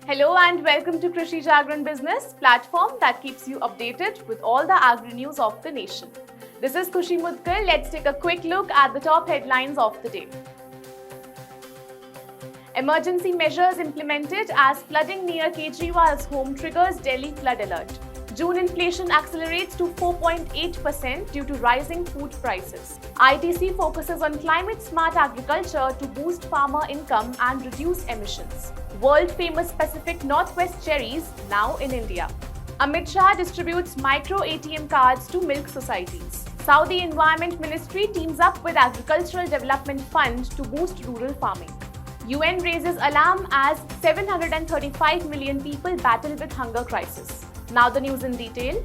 Hello and welcome to Krishi Jagran Business, platform that keeps you updated with all the agri news of the nation. This is Kushi Mudkar. Let's take a quick look at the top headlines of the day. Emergency measures implemented as flooding near Kejriwal's home triggers Delhi flood alert. June inflation accelerates to 4.8% due to rising food prices. ITC focuses on climate-smart agriculture to boost farmer income and reduce emissions. World-famous Pacific Northwest cherries now in India. Amit Shah distributes Micro-ATM cards to milk societies. Saudi Environment Ministry teams up with Agricultural Development Fund to boost rural farming. UN raises alarm as 735 million people battle with hunger crisis. Now the news in detail.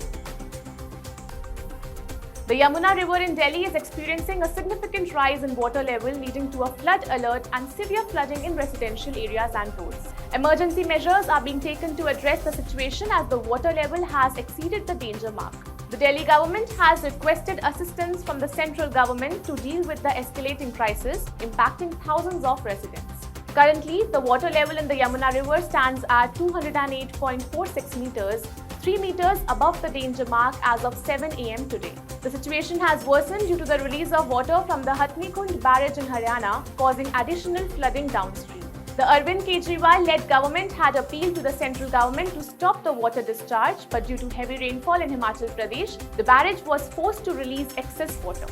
The Yamuna River in Delhi is experiencing a significant rise in water level, leading to a flood alert and severe flooding in residential areas and roads. Emergency measures are being taken to address the situation as the water level has exceeded the danger mark. The Delhi government has requested assistance from the central government to deal with the escalating crisis, impacting thousands of residents. Currently, the water level in the Yamuna River stands at 208.46 meters, 3 meters above the danger mark as of 7 am today. The situation has worsened due to the release of water from the Hatnikund barrage in Haryana, causing additional flooding downstream. The Arvind Kejriwal-led government had appealed to the central government to stop the water discharge, but due to heavy rainfall in Himachal Pradesh, the barrage was forced to release excess water.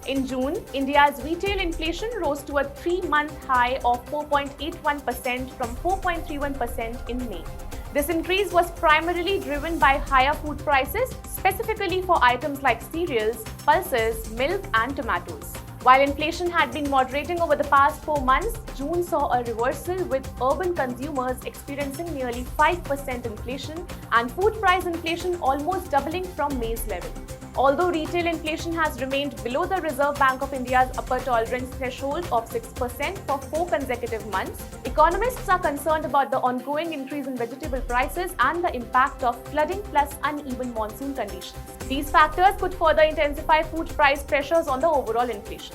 In June, India's retail inflation rose to a 3-month high of 4.81% from 4.31% in May. This increase was primarily driven by higher food prices, specifically for items like cereals, pulses, milk and tomatoes. While inflation had been moderating over the past 4 months, June saw a reversal with urban consumers experiencing nearly 5% inflation and food price inflation almost doubling from May's level. Although retail inflation has remained below the Reserve Bank of India's upper tolerance threshold of 6% for 4 consecutive months, economists are concerned about the ongoing increase in vegetable prices and the impact of flooding plus uneven monsoon conditions. These factors could further intensify food price pressures on the overall inflation.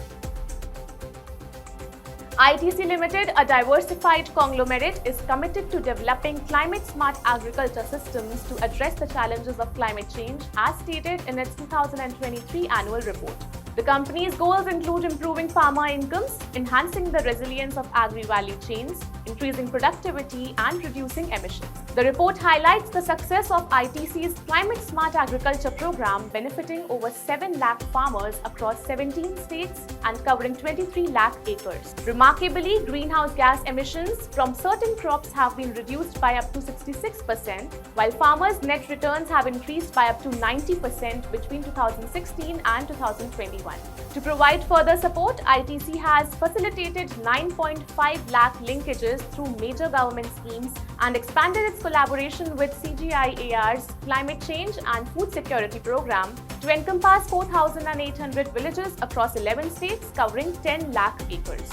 ITC Limited, a diversified conglomerate, is committed to developing climate-smart agriculture systems to address the challenges of climate change, as stated in its 2023 annual report. The company's goals include improving farmer incomes, enhancing the resilience of agri-value chains, increasing productivity, and reducing emissions. The report highlights the success of ITC's Climate Smart Agriculture program, benefiting over 7 lakh farmers across 17 states and covering 23 lakh acres. Remarkably, greenhouse gas emissions from certain crops have been reduced by up to 66%, while farmers' net returns have increased by up to 90% between 2016 and 2021. To provide further support, ITC has facilitated 9.5 lakh linkages through major government schemes and expanded its collaboration with CGIAR's Climate Change and Food Security Program to encompass 4,800 villages across 11 states covering 10 lakh acres.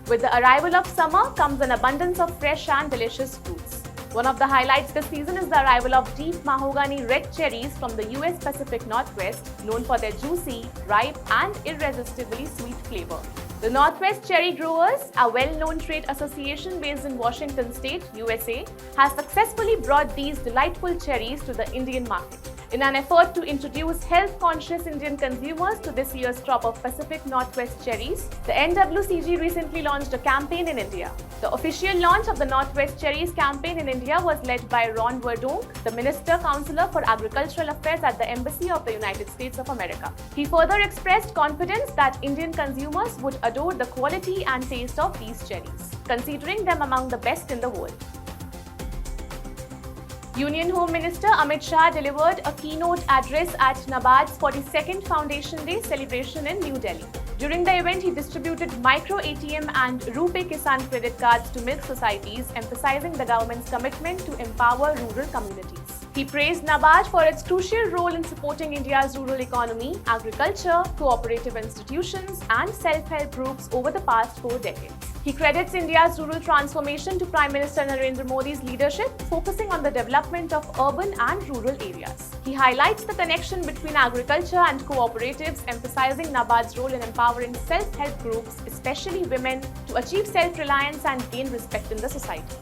With the arrival of summer comes an abundance of fresh and delicious fruits. One of the highlights this season is the arrival of deep mahogany red cherries from the US Pacific Northwest, known for their juicy, ripe and irresistibly sweet flavor. The Northwest Cherry Growers, a well-known trade association based in Washington State, USA, has successfully brought these delightful cherries to the Indian market. In an effort to introduce health-conscious Indian consumers to this year's crop of Pacific Northwest cherries, the NWCG recently launched a campaign in India. The official launch of the Northwest Cherries campaign in India was led by Ron Verdonk, the Minister Counselor for Agricultural Affairs at the Embassy of the United States of America. He further expressed confidence that Indian consumers would adore the quality and taste of these cherries, considering them among the best in the world. Union Home Minister Amit Shah delivered a keynote address at NABARD's 42nd Foundation Day celebration in New Delhi. During the event, he distributed Micro-ATM and RuPay Kisan credit cards to milk societies, emphasizing the government's commitment to empower rural communities. He praised NABARD for its crucial role in supporting India's rural economy, agriculture, cooperative institutions, and self-help groups over the past 4 decades. He credits India's rural transformation to Prime Minister Narendra Modi's leadership, focusing on the development of urban and rural areas. He highlights the connection between agriculture and cooperatives, emphasizing NABARD's role in empowering self-help groups, especially women, to achieve self-reliance and gain respect in the society.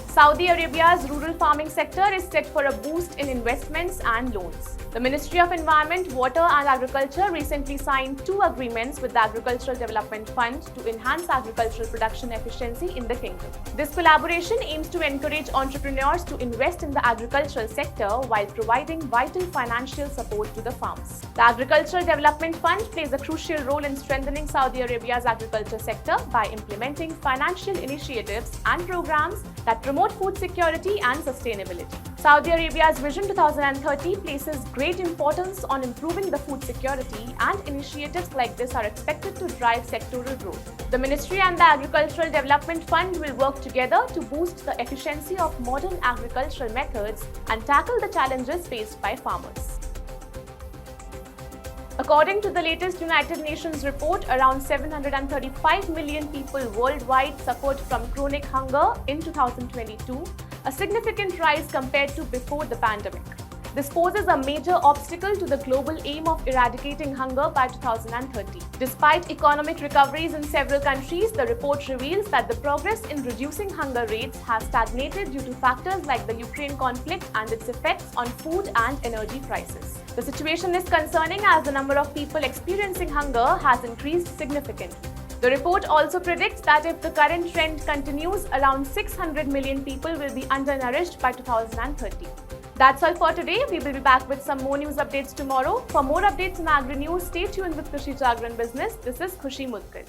Saudi Arabia's rural farming sector is set for a boost in investments and loans. The Ministry of Environment, Water and Agriculture recently signed 2 agreements with the Agricultural Development Fund to enhance agricultural production efficiency in the kingdom. This collaboration aims to encourage entrepreneurs to invest in the agricultural sector while providing vital financial support to the farms. The Agricultural Development Fund plays a crucial role in strengthening Saudi Arabia's agriculture sector by implementing financial initiatives and programs that promote food security and sustainability. Saudi Arabia's Vision 2030 places great importance on improving the food security, and initiatives like this are expected to drive sectoral growth. The Ministry and the Agricultural Development Fund will work together to boost the efficiency of modern agricultural methods and tackle the challenges faced by farmers. According to the latest United Nations report, around 735 million people worldwide suffered from chronic hunger in 2022, a significant rise compared to before the pandemic. This poses a major obstacle to the global aim of eradicating hunger by 2030. Despite economic recoveries in several countries, the report reveals that the progress in reducing hunger rates has stagnated due to factors like the Ukraine conflict and its effects on food and energy prices. The situation is concerning as the number of people experiencing hunger has increased significantly. The report also predicts that if the current trend continues, around 600 million people will be undernourished by 2030. That's all for today. We will be back with some more news updates tomorrow. For more updates in agri news, stay tuned with Krishi Jagran Business. This is Khushi Mudkar.